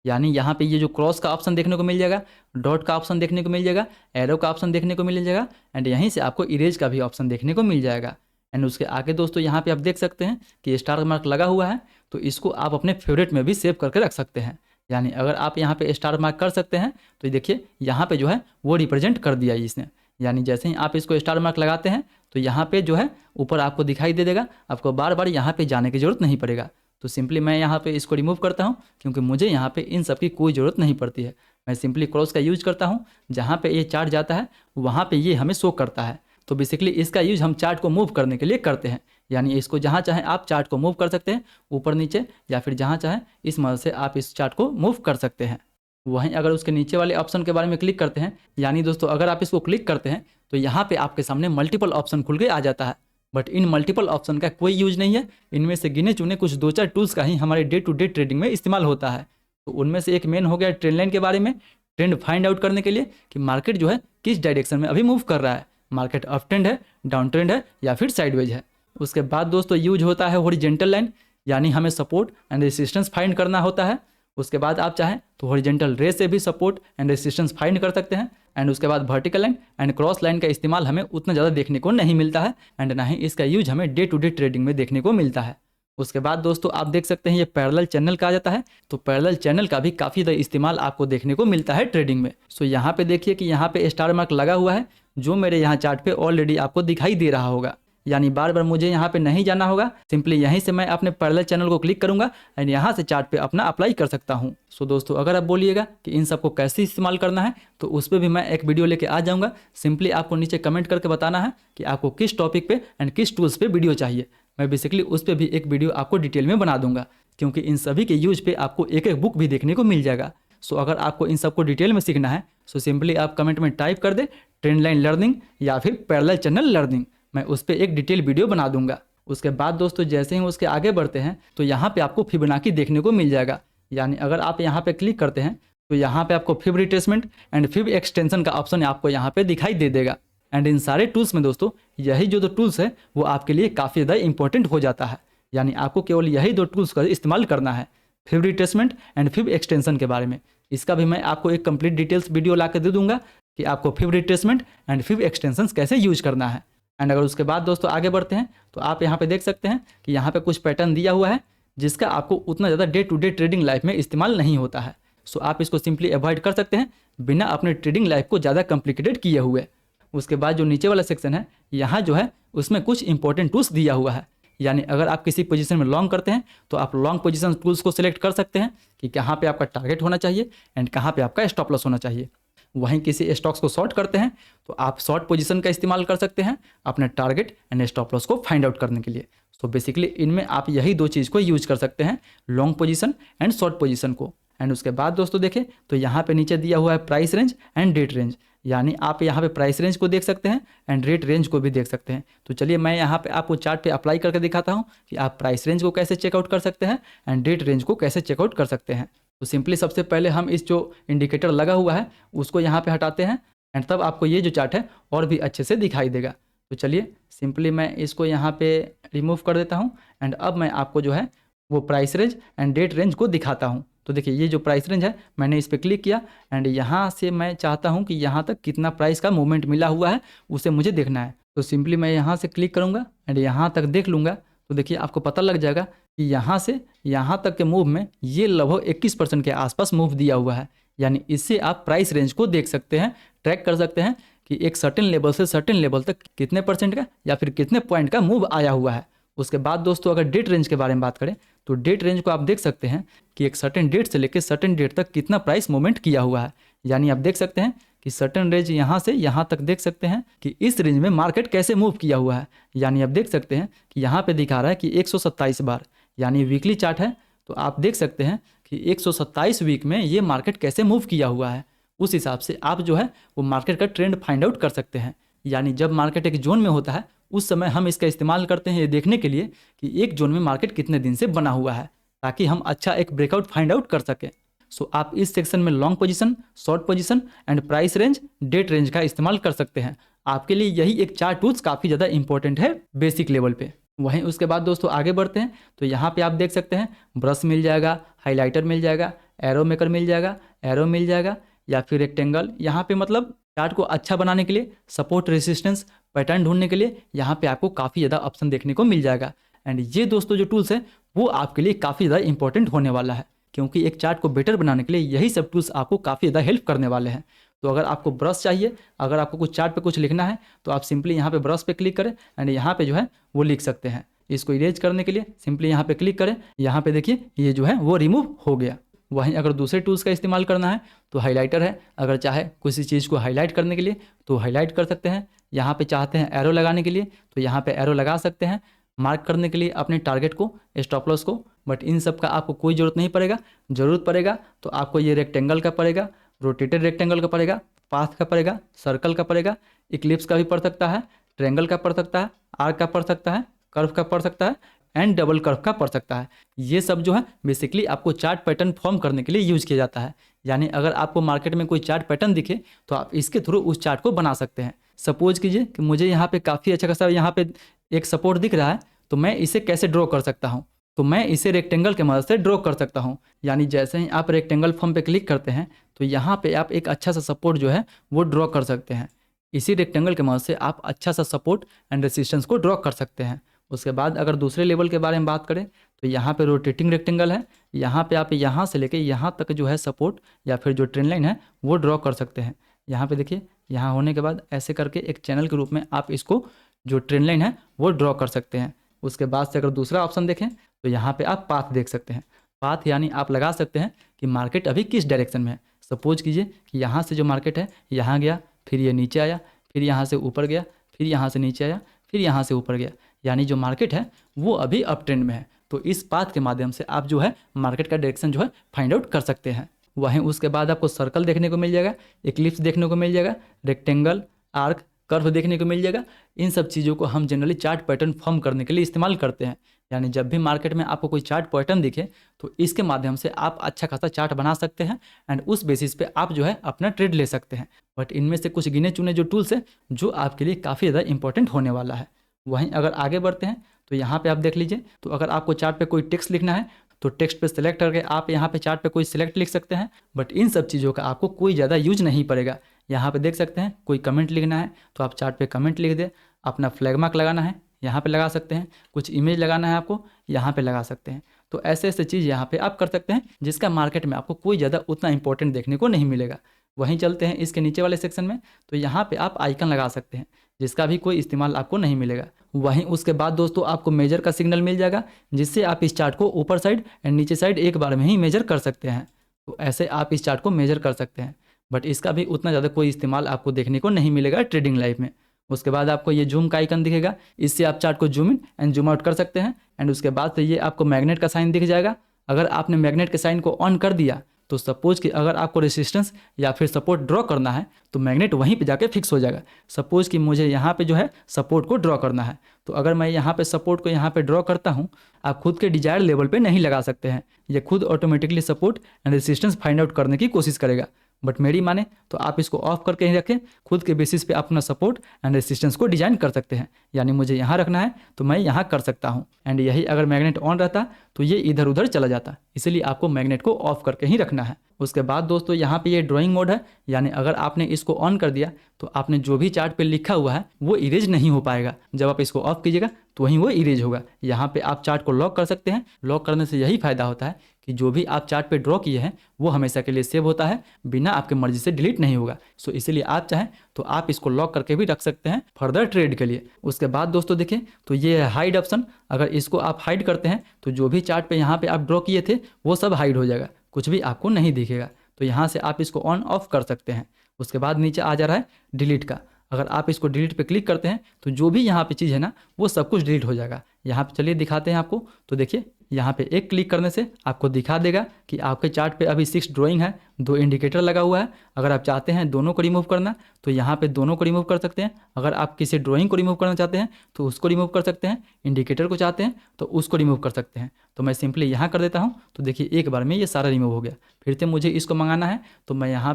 यानी यहाँ पे ये जो क्रॉस का ऑप्शन देखने को मिल जाएगा, डॉट का ऑप्शन देखने को मिल जाएगा, एरो का ऑप्शन देखने को मिल जाएगा एंड यहीं से आपको इरेज का भी ऑप्शन देखने को मिल जाएगा। एंड उसके आगे दोस्तों यहाँ पे आप देख सकते हैं कि स्टार मार्क लगा हुआ है, तो इसको आप अपने फेवरेट में भी सेव करके रख सकते हैं। यानी अगर आप यहाँ पे स्टार मार्क कर सकते हैं तो देखिए यहाँ पे जो है वो रिप्रेजेंट कर दिया है इसने। यानी जैसे ही आप इसको स्टार मार्क लगाते हैं तो यहाँ पे जो है ऊपर आपको दिखाई दे देगा, आपको बार बार यहाँ पे जाने की ज़रूरत नहीं पड़ेगा। तो सिंपली मैं यहाँ पे इसको रिमूव करता हूँ क्योंकि मुझे यहाँ पे इन सब की कोई ज़रूरत नहीं पड़ती है। मैं सिंपली क्रॉस का यूज करता हूँ, जहाँ पे ये चार्ट जाता है वहाँ पे ये हमें शो करता है। तो बेसिकली इसका यूज हम चार्ट को मूव करने के लिए करते हैं। यानी इसको जहाँ चाहें आप चार्ट को मूव कर सकते हैं, ऊपर नीचे या फिर जहाँ चाहें इस मदद से आप इस चार्ट को मूव कर सकते हैं। वहीं अगर उसके नीचे वाले ऑप्शन के बारे में क्लिक करते हैं, यानी दोस्तों अगर आप इसको क्लिक करते हैं तो यहाँ पे आपके सामने मल्टीपल ऑप्शन खुल के आ जाता है। बट इन मल्टीपल ऑप्शन का कोई यूज नहीं है, इनमें से गिने चुने कुछ 2-4 टूल्स का ही हमारे डे टू डे ट्रेडिंग में इस्तेमाल होता है। तो उनमें से एक मेन हो गया ट्रेंड लाइन के बारे में, ट्रेंड फाइंड आउट करने के लिए कि मार्केट जो है किस डायरेक्शन में अभी मूव कर रहा है, मार्केट अप ट्रेंड है, डाउन ट्रेंड है या फिर साइडवेज है। उसके बाद दोस्तों यूज होता है हॉरिजॉन्टल लाइन, यानी हमें सपोर्ट एंड रेजिस्टेंस फाइंड करना होता है। उसके बाद आप चाहें तो हॉरिजॉन्टल रे से भी सपोर्ट एंड रेजिस्टेंस फाइंड कर सकते हैं। एंड उसके बाद vertical line and cross line का इस्तेमाल हमें उतना ज़्यादा देखने को नहीं मिलता है एंड ना ही इसका यूज हमें डे टू डे ट्रेडिंग में देखने को मिलता है। उसके बाद दोस्तों आप देख सकते हैं ये पैरेलल चैनल कहा जाता है, तो पैरेलल चैनल का भी काफ़ी ज़्यादा इस्तेमाल आपको देखने को मिलता है ट्रेडिंग में। सो यहाँ पे देखिए कि यहाँ पे स्टार मार्क लगा हुआ है जो मेरे यहाँ चार्ट पे ऑलरेडी आपको दिखाई दे रहा होगा। यानी बार बार मुझे यहाँ पे नहीं जाना होगा। सिंपली यहीं से मैं अपने पैरेलल चैनल को क्लिक करूंगा एंड यहाँ से चार्ट पे अपना अप्लाई कर सकता हूँ। सो दोस्तों, अगर आप बोलिएगा कि इन सबको कैसे इस्तेमाल करना है तो उस पर भी मैं एक वीडियो लेके आ जाऊँगा। सिंपली आपको नीचे कमेंट करके बताना है कि आपको किस टॉपिक पे एंड किस टूल्स पे वीडियो चाहिए। मैं बेसिकली उस पर भी एक वीडियो आपको डिटेल में बना दूंगा, क्योंकि इन सभी के यूज पे आपको एक एक बुक भी देखने को मिल जाएगा। सो अगर आपको इन सबको डिटेल में सीखना है सो सिंपली आप कमेंट में टाइप कर दे ट्रेंड लाइन लर्निंग या फिर पैरेलल चैनल लर्निंग, मैं उस पर एक डिटेल वीडियो बना दूंगा। उसके बाद दोस्तों जैसे ही उसके आगे बढ़ते हैं तो यहाँ पे आपको फिबोनाची देखने को मिल जाएगा। यानी अगर आप यहाँ पे क्लिक करते हैं तो यहाँ पे आपको fib retracement and fib extension का ऑप्शन आपको यहाँ पे दिखाई दे देगा। एंड इन सारे टूल्स में दोस्तों यही जो दो टूल्स है वो आपके लिए काफ़ी ज़्यादा इंपॉर्टेंट हो जाता है। यानी आपको केवल यही दो टूल्स का इस्तेमाल करना है, fib retracement and fib extension के बारे में। इसका भी मैं आपको एक कंप्लीट डिटेल्स वीडियो ला के दे दूंगा कि आपको fib retracement and fib extension कैसे यूज करना है। एंड अगर उसके बाद दोस्तों आगे बढ़ते हैं तो आप यहाँ पे देख सकते हैं कि यहाँ पे कुछ पैटर्न दिया हुआ है जिसका आपको उतना ज़्यादा day to day trading life में इस्तेमाल नहीं होता है। सो आप इसको सिंपली अवॉइड कर सकते हैं बिना अपने ट्रेडिंग लाइफ को ज़्यादा कॉम्प्लिकेटेड किए हुए। उसके बाद जो नीचे वाला सेक्शन है यहाँ जो है उसमें कुछ इंपॉर्टेंट टूल्स दिया हुआ है। यानी अगर आप किसी पोजीशन में लॉन्ग करते हैं तो आप लॉन्ग पोजीशन टूल्स को सिलेक्ट कर सकते हैं कि कहाँ पे आपका टारगेट होना चाहिए एंड कहाँ पे आपका स्टॉप लॉस होना चाहिए। वहीं किसी स्टॉक्स को शॉर्ट करते हैं तो आप शॉर्ट पोजीशन का इस्तेमाल कर सकते हैं अपने टारगेट एंड स्टॉप लॉस को फाइंड आउट करने के लिए। सो बेसिकली इनमें आप यही दो चीज़ को यूज कर सकते हैं, long position and short position को। एंड उसके बाद दोस्तों देखें तो यहाँ पे नीचे दिया हुआ है price range and date range. यानी आप यहाँ पे प्राइस रेंज को देख सकते हैं एंड रेट रेंज को भी देख सकते हैं। तो चलिए मैं यहाँ पे आपको चार्ट पे अप्लाई करके दिखाता हूँ कि आप प्राइस रेंज को कैसे चेकआउट कर सकते हैं एंड डेट रेंज को कैसे चेकआउट कर सकते हैं। तो सिंपली सबसे पहले हम इस जो इंडिकेटर लगा हुआ है उसको यहाँ पे हटाते हैं एंड तब आपको ये जो चार्ट है और भी अच्छे से दिखाई देगा। तो चलिए सिंपली मैं इसको यहाँ पे रिमूव कर देता हूँ एंड अब मैं आपको जो है वो price range and date range को दिखाता हूँ। तो देखिए ये जो प्राइस रेंज है मैंने इस पर क्लिक किया एंड यहाँ से मैं चाहता हूँ कि यहाँ तक कितना प्राइस का मूवमेंट मिला हुआ है उसे मुझे देखना है। तो सिंपली मैं यहाँ से क्लिक करूँगा एंड यहाँ तक देख लूँगा। तो देखिए आपको पता लग जाएगा कि यहाँ से यहाँ तक के मूव में ये लगभग 21% के आसपास मूव दिया हुआ है। यानी इससे आप प्राइस रेंज को देख सकते हैं, ट्रैक कर सकते हैं कि एक सर्टेन लेवल से सर्टेन लेवल तक कितने परसेंट का या फिर कितने पॉइंट का मूव आया हुआ है। उसके बाद दोस्तों अगर डेट रेंज के बारे में बात करें तो डेट रेंज को आप देख सकते हैं कि एक सर्टेन डेट से लेकर सर्टेन डेट तक कितना प्राइस मूवमेंट किया हुआ है। यानी आप देख सकते हैं कि सर्टेन रेंज यहाँ से यहाँ तक देख सकते हैं कि इस रेंज में मार्केट कैसे मूव किया हुआ है। यानी आप देख सकते हैं कि यहाँ पे दिखा रहा है कि 127 बार, यानी वीकली चार्ट है तो आप देख सकते हैं कि 127 वीक में ये मार्केट कैसे मूव किया हुआ है। उस हिसाब से आप जो है वो मार्केट का ट्रेंड फाइंड आउट कर सकते हैं। यानी जब मार्केट एक जोन में होता है उस समय हम इसका इस्तेमाल करते हैं ये देखने के लिए कि एक जोन में मार्केट कितने दिन से बना हुआ है, ताकि हम अच्छा एक ब्रेकआउट फाइंड आउट कर सकें। सो आप इस सेक्शन में long position, short position and price range, date range का इस्तेमाल कर सकते हैं। आपके लिए यही एक चार टूल्स काफ़ी ज़्यादा इंपॉर्टेंट है बेसिक लेवल पे। वहीं उसके बाद दोस्तों आगे बढ़ते हैं तो यहाँ पे आप देख सकते हैं ब्रश मिल जाएगा, हाइलाइटर मिल जाएगा, एरो मेकर मिल जाएगा, एरो मिल जाएगा या फिर रेक्टेंगल। यहाँ पे मतलब चार्ट को अच्छा बनाने के लिए, सपोर्ट रेसिस्टेंस पैटर्न ढूंढने के लिए यहाँ पे आपको काफ़ी ज़्यादा ऑप्शन देखने को मिल जाएगा। एंड ये दोस्तों जो टूल्स है वो आपके लिए काफ़ी ज़्यादा इंपॉर्टेंट होने वाला है, क्योंकि एक चार्ट को बेटर बनाने के लिए यही सब टूल्स आपको काफ़ी ज़्यादा हेल्प करने वाले हैं। तो अगर आपको ब्रश चाहिए, अगर आपको कुछ चार्ट पे कुछ लिखना है तो आप सिंपली यहाँ पे ब्रश पे क्लिक करें एंड यहाँ पे जो है वो लिख सकते हैं। इसको इरेज करने के लिए सिंपली यहाँ पे क्लिक करें, यहाँ पे देखिए ये जो है वो रिमूव हो गया। वहीं अगर दूसरे टूल्स का इस्तेमाल करना है तो हाइलाइटर है, अगर चाहे किसी चीज़ को हाईलाइट करने के लिए तो हाईलाइट कर सकते हैं। यहाँ पे चाहते हैं एरो लगाने के लिए तो यहाँ पे एरो लगा सकते हैं, मार्क करने के लिए अपने टारगेट को, स्टॉप लॉस को। बट इन सब का आपको कोई ज़रूरत नहीं पड़ेगा। ज़रूरत पड़ेगा तो आपको ये रेक्टेंगल का पड़ेगा, रोटेटेड रेक्टेंगल का पड़ेगा, पाथ का पड़ेगा, सर्कल का पड़ेगा, इक्लिप्स का भी पड़ सकता है, ट्रायंगल का पड़ सकता है, आर्क का पड़ सकता है, कर्व का पड़ सकता है एंड डबल कर्व का पड़ सकता है। ये सब जो है बेसिकली आपको चार्ट पैटर्न फॉर्म करने के लिए यूज किया जाता है। यानी अगर आपको मार्केट में कोई चार्ट पैटर्न दिखे तो आप इसके थ्रू उस चार्ट को बना सकते हैं। सपोज कीजिए कि मुझे यहाँ पे काफ़ी अच्छा खासा यहाँ पे एक सपोर्ट दिख रहा है तो मैं इसे कैसे ड्रॉ कर सकता हूँ, तो मैं इसे रेक्टेंगल के मदद से ड्रॉ कर सकता हूँ। यानी जैसे ही आप रेक्टेंगल फॉर्म पे क्लिक करते हैं तो यहाँ पे आप एक अच्छा सा सपोर्ट जो है वो ड्रॉ कर सकते हैं। इसी रेक्टेंगल के मदद से आप अच्छा सा सपोर्ट एंड रेसिस्टेंस को ड्रॉ कर सकते हैं। उसके बाद अगर दूसरे लेवल के बारे में बात करें तो यहाँ पे रोटेटिंग रेक्टेंगल है, यहाँ पे आप यहाँ से लेके यहाँ तक जो है सपोर्ट या फिर जो ट्रेंड लाइन है वो ड्रॉ कर सकते हैं। यहाँ पे देखिए, यहाँ होने के बाद ऐसे करके एक चैनल के रूप में आप इसको जो ट्रेंड लाइन है वो ड्रॉ कर सकते हैं। उसके बाद से अगर दूसरा ऑप्शन देखें तो यहाँ पे आप पाथ देख सकते हैं। पाथ यानी आप लगा सकते हैं कि मार्केट अभी किस डायरेक्शन में है। सपोज कीजिए कि यहाँ से जो मार्केट है यहाँ गया, फिर ये नीचे आया, फिर यहाँ से ऊपर गया, फिर यहाँ से नीचे आया, फिर यहाँ से ऊपर गया, यानी जो मार्केट है वो अभी अप ट्रेंड में है। तो इस पाथ के माध्यम से आप जो है मार्केट का डायरेक्शन जो है फाइंड आउट कर सकते हैं। वहीं उसके बाद आपको सर्कल देखने को मिल जाएगा, इक्लिप्स देखने को मिल जाएगा, रेक्टेंगल, आर्क, कर्व देखने को मिल जाएगा। इन सब चीज़ों को हम जनरली चार्ट पैटर्न फॉर्म करने के लिए इस्तेमाल करते हैं। यानी जब भी मार्केट में आपको कोई चार्ट पैटर्न दिखे तो इसके माध्यम से आप अच्छा खासा चार्ट बना सकते हैं एंड उस बेसिस पे आप जो है अपना ट्रेड ले सकते हैं। बट इनमें से कुछ गिने चुने जो टूल्स हैं जो आपके लिए काफ़ी ज़्यादा इंपॉर्टेंट होने वाला है। वहीं अगर आगे बढ़ते हैं तो यहाँ पे आप देख लीजिए, तो अगर आपको चार्ट पे कोई टेक्स्ट लिखना है तो टेक्स्ट पे सिलेक्ट करके आप यहाँ पे चार्ट पे कोई सिलेक्ट लिख सकते हैं। बट इन सब चीज़ों का आपको कोई ज़्यादा यूज नहीं पड़ेगा। यहाँ पे देख सकते हैं कोई कमेंट लिखना है तो आप चार्ट पे कमेंट लिख दे, अपना फ्लैग मार्क लगाना है यहाँ पे लगा सकते हैं, कुछ इमेज लगाना है आपको यहाँ पे लगा सकते हैं। तो ऐसे ऐसे चीज़ यहाँ पे आप कर सकते हैं जिसका मार्केट में आपको कोई ज़्यादा उतना इंपॉर्टेंट देखने को नहीं मिलेगा। वहीं चलते हैं इसके नीचे वाले सेक्शन में, तो यहाँ पे आप आइकन लगा सकते हैं जिसका भी कोई इस्तेमाल आपको नहीं मिलेगा। वहीं उसके बाद दोस्तों आपको मेजर का सिग्नल मिल जाएगा जिससे आप इस चार्ट को ऊपर साइड एंड नीचे साइड एक बार में ही मेजर कर सकते हैं। तो ऐसे आप इस चार्ट को मेजर कर सकते हैं, बट इसका भी उतना ज़्यादा कोई इस्तेमाल आपको देखने को नहीं मिलेगा ट्रेडिंग लाइफ में। उसके बाद आपको ये जूम का आइकन दिखेगा, इससे आप चार्ट को zoom in and zoom out कर सकते हैं। एंड उसके बाद से ये आपको मैग्नेट का साइन दिख जाएगा। अगर आपने मैग्नेट के साइन को ऑन कर दिया तो सपोज कि अगर आपको रेसिस्टेंस या फिर सपोर्ट ड्रॉ करना है तो मैग्नेट वहीं पे जाके फिक्स हो जाएगा। सपोज कि मुझे यहाँ पे जो है सपोर्ट को ड्रॉ करना है, तो अगर मैं यहाँ पे सपोर्ट को यहाँ पे ड्रॉ करता हूँ, आप खुद के डिजायर लेवल पे नहीं लगा सकते हैं, ये खुद automatically support and resistance find out करने की कोशिश करेगा। बट मेरी माने तो आप इसको ऑफ करके ही रखें, खुद के बेसिस पे अपना सपोर्ट एंड रेसिस्टेंस को डिजाइन कर सकते हैं। यानी मुझे यहाँ रखना है तो मैं यहाँ कर सकता हूँ, एंड यही अगर मैग्नेट ऑन रहता तो ये इधर उधर चला जाता, इसलिए आपको मैग्नेट को ऑफ करके ही रखना है। उसके बाद दोस्तों यहाँ पे ये ड्राइंग मोड है, यानी अगर आपने इसको ऑन कर दिया तो आपने जो भी चार्ट पे लिखा हुआ है वो इरेज नहीं हो पाएगा। जब आप इसको ऑफ कीजिएगा तो वहीं वो इरेज होगा। यहाँ पे आप चार्ट को लॉक कर सकते हैं। लॉक करने से यही फायदा होता है कि जो भी आप चार्ट पे ड्रॉ किए हैं वो हमेशा के लिए सेव होता है, बिना आपके मर्जी से डिलीट नहीं होगा। सो इसीलिए आप चाहें तो आप इसको लॉक करके भी रख सकते हैं फर्दर ट्रेड के लिए। उसके बाद दोस्तों देखिए तो ये है हाइड ऑप्शन। अगर इसको आप हाइड करते हैं तो जो भी चार्ट पे यहाँ पे आप ड्रॉ किए थे वो सब हाइड हो जाएगा, कुछ भी आपको नहीं दिखेगा। तो यहाँ से आप इसको ऑन ऑफ कर सकते हैं। उसके बाद नीचे आ जा रहा है डिलीट का, अगर आप इसको डिलीट पे क्लिक करते हैं तो जो भी यहाँ पे चीज़ है ना वो सब कुछ डिलीट हो जाएगा। यहाँ पे चलिए दिखाते हैं आपको। तो देखिए यहाँ पे एक क्लिक करने से आपको दिखा देगा कि आपके चार्ट पे अभी 6 ड्राइंग है, 2 इंडिकेटर लगा हुआ है। अगर आप चाहते हैं दोनों को रिमूव करना तो यहाँ पे दोनों को रिमूव कर सकते हैं। अगर आप किसी ड्राइंग को रिमूव करना चाहते हैं तो उसको रिमूव कर सकते हैं, इंडिकेटर को चाहते हैं तो उसको रिमूव कर सकते हैं। तो मैं सिंपली यहाँ कर देता हूँ, तो देखिए एक बार में ये सारा रिमूव हो गया। फिर से मुझे इसको मंगाना है तो मैं यहाँ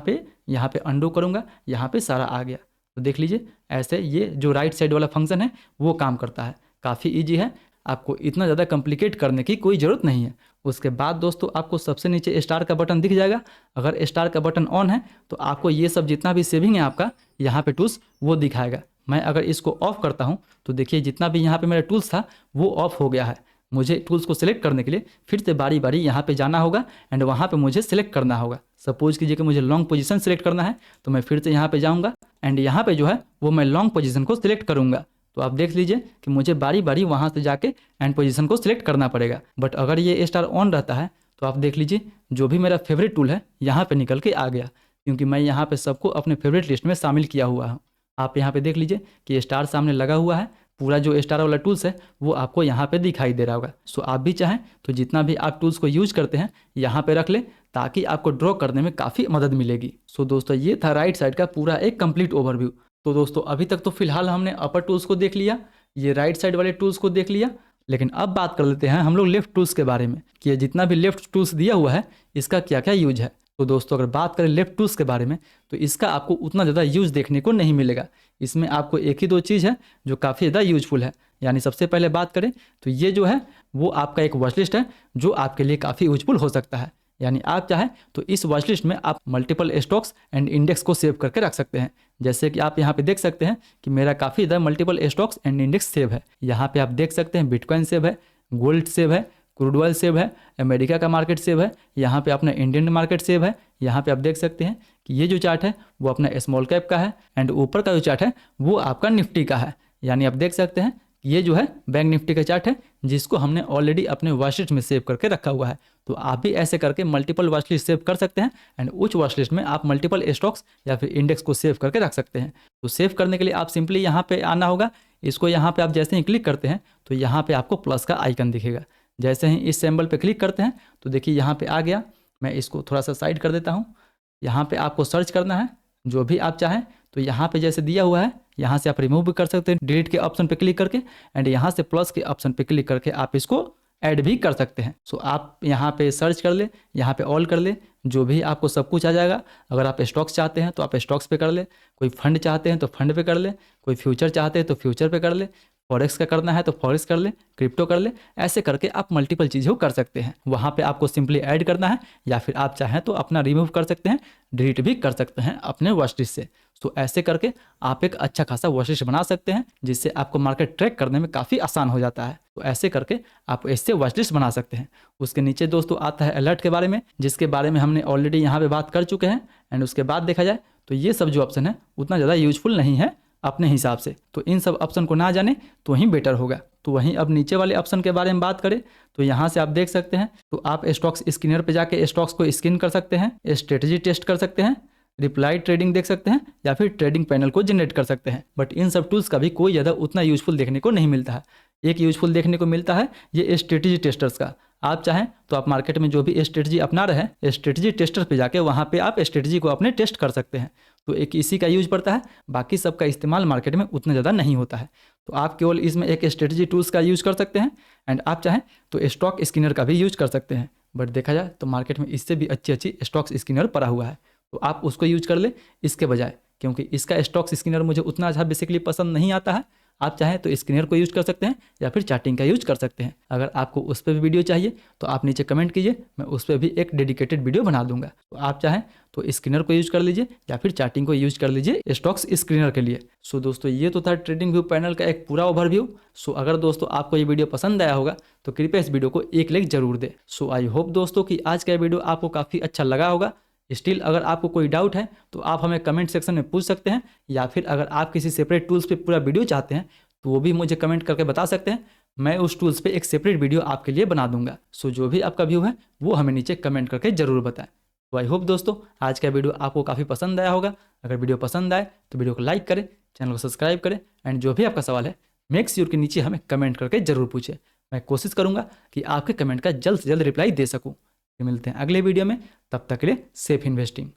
पे अंडू करूँगा, यहाँ पे सारा आ गया। तो देख लीजिए ऐसे ये जो राइट साइड वाला फंक्शन है वो काम करता है। काफ़ी ईजी है, आपको इतना ज़्यादा कॉम्प्लिकेट करने की कोई ज़रूरत नहीं है। उसके बाद दोस्तों आपको सबसे नीचे स्टार का बटन दिख जाएगा। अगर स्टार का बटन ऑन है तो आपको ये सब जितना भी सेविंग है आपका यहाँ पे टूल्स वो दिखाएगा। मैं अगर इसको ऑफ करता हूँ तो देखिए जितना भी यहाँ पे मेरा टूल्स था वो ऑफ हो गया है। मुझे टूल्स को सिलेक्ट करने के लिए फिर से बारी बारी यहाँ पे जाना होगा एंड वहाँ पे मुझे सिलेक्ट करना होगा। सपोज कीजिए कि मुझे लॉन्ग पोजीशन सिलेक्ट करना है तो मैं फिर से यहाँ पे जाऊँगा एंड यहाँ पे जो है वो मैं लॉन्ग पोजीशन को सिलेक्ट करूँगा। तो आप देख लीजिए कि मुझे बारी बारी वहाँ से जाके एंड पोजीशन को सिलेक्ट करना पड़ेगा। बट अगर ये स्टार ऑन रहता है तो आप देख लीजिए जो भी मेरा फेवरेट टूल है यहाँ पे निकल के आ गया, क्योंकि मैं यहाँ पे सबको अपने फेवरेट लिस्ट में शामिल किया हुआ हूँ। आप यहाँ पे देख लीजिए कि स्टार सामने लगा हुआ है, पूरा जो स्टार वाला टूल्स है वो आपको यहाँ पे दिखाई दे रहा होगा। सो आप भी चाहें तो जितना भी आप टूल्स को यूज करते हैं यहाँ पे रख ले, ताकि आपको ड्रॉ करने में काफ़ी मदद मिलेगी। सो दोस्तों ये था राइट साइड का पूरा एक कंप्लीट ओवरव्यू। तो दोस्तों अभी तक तो फिलहाल हमने अपर टूल्स को देख लिया, ये राइट साइड वाले टूल्स को देख लिया, लेकिन अब बात कर लेते हैं हम लोग लेफ्ट टूल्स के बारे में कि ये जितना भी लेफ्ट टूल्स दिया हुआ है इसका क्या क्या यूज है। तो दोस्तों अगर बात करें लेफ्ट टूल्स के बारे में तो इसका आपको उतना ज़्यादा यूज देखने को नहीं मिलेगा। इसमें आपको एक ही दो चीज़ है जो काफ़ी ज़्यादा यूजफुल है। यानी सबसे पहले बात करें तो ये जो है वो आपका एक वॉच लिस्ट है जो आपके लिए काफ़ी यूजफुल हो सकता है। यानी आप चाहें तो इस वॉच लिस्ट में आप मल्टीपल स्टॉक्स एंड इंडेक्स को सेव करके रख सकते हैं। जैसे कि आप यहाँ पे देख सकते हैं कि मेरा काफ़ी ज़्यादा multiple stocks and index save है। यहाँ पे आप देख सकते हैं बिटकॉइन सेव है, गोल्ड सेव है, क्रूड ऑयल सेव है, अमेरिका का मार्केट सेव है, यहाँ पे अपना इंडियन मार्केट सेव है। यहाँ पे आप देख सकते हैं कि ये जो चार्ट है वो अपना स्मॉल कैप का है एंड ऊपर का जो चार्ट है वो आपका निफ्टी का है। यानी आप देख सकते हैं कि ये जो है बैंक निफ्टी का चार्ट है जिसको हमने ऑलरेडी अपने वॉच लिस्ट में सेव करके रखा हुआ है। तो आप भी ऐसे करके मल्टीपल वॉच लिस्ट सेव कर सकते हैं एंड उस वॉच लिस्ट में आप मल्टीपल स्टॉक्स या फिर इंडेक्स को सेव करके रख सकते हैं। तो सेव करने के लिए आप सिंपली यहाँ पे आना होगा। इसको यहाँ पे आप जैसे ही क्लिक करते हैं तो यहाँ पे आपको प्लस का आइकन दिखेगा। जैसे ही इस सिंबल पे क्लिक करते हैं तो देखिए यहाँ पे आ गया। मैं इसको थोड़ा सा साइड कर देता हूँ। यहाँ पे आपको सर्च करना है जो भी आप चाहें। तो यहाँ पे जैसे दिया हुआ है यहाँ से आप रिमूव भी कर सकते हैं डिलीट के ऑप्शन पे क्लिक करके एंड यहाँ से प्लस के ऑप्शन पे क्लिक करके आप इसको ऐड भी कर सकते हैं। सो आप यहाँ पे सर्च कर ले, यहाँ पे ऑल कर ले, जो भी आपको सब कुछ आ जाएगा। अगर आप स्टॉक्स चाहते हैं तो आप स्टॉक्स पे कर ले, कोई फंड चाहते हैं तो फंड पे कर ले, कोई फ्यूचर चाहते हैं तो फ्यूचर पे कर ले, फॉरेक्स का करना है तो फॉरेक्स कर ले, क्रिप्टो कर ले। ऐसे करके आप मल्टीपल चीज़ें कर सकते हैं। वहाँ पे आपको सिंपली ऐड करना है या फिर आप चाहें तो अपना रिमूव कर सकते हैं, डिलीट भी कर सकते हैं अपने वॉच लिस्ट से। तो ऐसे करके आप एक अच्छा खासा वॉच लिस्ट बना सकते हैं जिससे आपको मार्केट ट्रैक करने में काफ़ी आसान हो जाता है। तो ऐसे करके आप इससे वॉच लिस्ट बना सकते हैं। उसके नीचे दोस्तों आता है अलर्ट के बारे में, जिसके बारे में हमने ऑलरेडी यहाँ पे बात कर चुके हैं। एंड उसके बाद देखा जाए तो ये सब जो ऑप्शन है उतना ज़्यादा यूजफुल नहीं है अपने हिसाब से। तो इन सब ऑप्शन को ना जाने तो ही बेटर होगा। तो वहीं अब नीचे वाले ऑप्शन के बारे में बात करें तो यहाँ से आप देख सकते हैं तो आप स्टॉक्स स्कैनर पे जाके स्टॉक्स को स्कैन कर सकते हैं, स्ट्रेटजी टेस्ट कर सकते हैं, रिप्लाई ट्रेडिंग देख सकते हैं या फिर ट्रेडिंग पैनल को जनरेट कर सकते हैं। बट इन सब टूल्स का भी कोई ज़्यादा उतना यूजफुल देखने को नहीं मिलता है। एक यूजफुल देखने को मिलता है ये स्ट्रेटजी टेस्टर्स का। आप चाहें तो आप मार्केट में जो भी स्ट्रेटजी अपना रहे हैं स्ट्रेटजी टेस्टर पे जाके वहाँ पे आप स्ट्रेटजी को अपने टेस्ट कर सकते हैं। तो एक इसी का यूज पड़ता है, बाकी सबका इस्तेमाल मार्केट में उतना ज़्यादा नहीं होता है। तो आप केवल इसमें एक स्ट्रेटजी टूल्स का यूज़ कर सकते हैं एंड आप चाहें तो स्टॉक स्कैनर का भी यूज कर सकते हैं। बट देखा जाए तो मार्केट में इससे भी अच्छी अच्छी स्टॉक्स स्कैनर पड़ा हुआ है। तो आप उसको यूज कर ले इसके बजाय, क्योंकि इसका स्टॉक्स स्कैनर मुझे उतना अच्छा बेसिकली पसंद नहीं आता है। आप चाहें तो स्कैनर को यूज कर सकते हैं या फिर चार्टिंग का यूज कर सकते हैं। अगर आपको उस पर भी वीडियो चाहिए तो आप नीचे कमेंट कीजिए, मैं उस पर भी एक डेडिकेटेड वीडियो बना दूंगा। तो आप चाहें तो स्कैनर को यूज कर लीजिए या फिर चार्टिंग को यूज कर लीजिए स्टॉक्स स्कैनर के लिए। सो दोस्तों ये तो था ट्रेडिंग व्यू पैनल का एक पूरा ओवरव्यू। सो अगर दोस्तों आपको ये वीडियो पसंद आया होगा तो कृपया इस वीडियो को एक लाइक जरूर दे। सो आई होप दोस्तों कि आज का वीडियो आपको काफ़ी अच्छा लगा होगा। स्टिल अगर आपको कोई डाउट है तो आप हमें कमेंट सेक्शन में पूछ सकते हैं, या फिर अगर आप किसी सेपरेट टूल्स पे पूरा वीडियो चाहते हैं तो वो भी मुझे कमेंट करके बता सकते हैं। मैं उस टूल्स पे एक सेपरेट वीडियो आपके लिए बना दूंगा। सो जो भी आपका व्यू है वो हमें नीचे कमेंट करके ज़रूर बताएं। तो आई होप दोस्तों आज का वीडियो आपको काफ़ी पसंद आया होगा। अगर वीडियो पसंद आए तो वीडियो को लाइक करें, चैनल को सब्सक्राइब करें एंड जो भी आपका सवाल है मेक श्योर के नीचे हमें कमेंट करके ज़रूर पूछें। मैं कोशिश करूँगा कि आपके कमेंट का जल्द से जल्द रिप्लाई दे सकूँ। मिलते हैं अगले वीडियो में, तब तक के लिए सेफ इन्वेस्टिंग।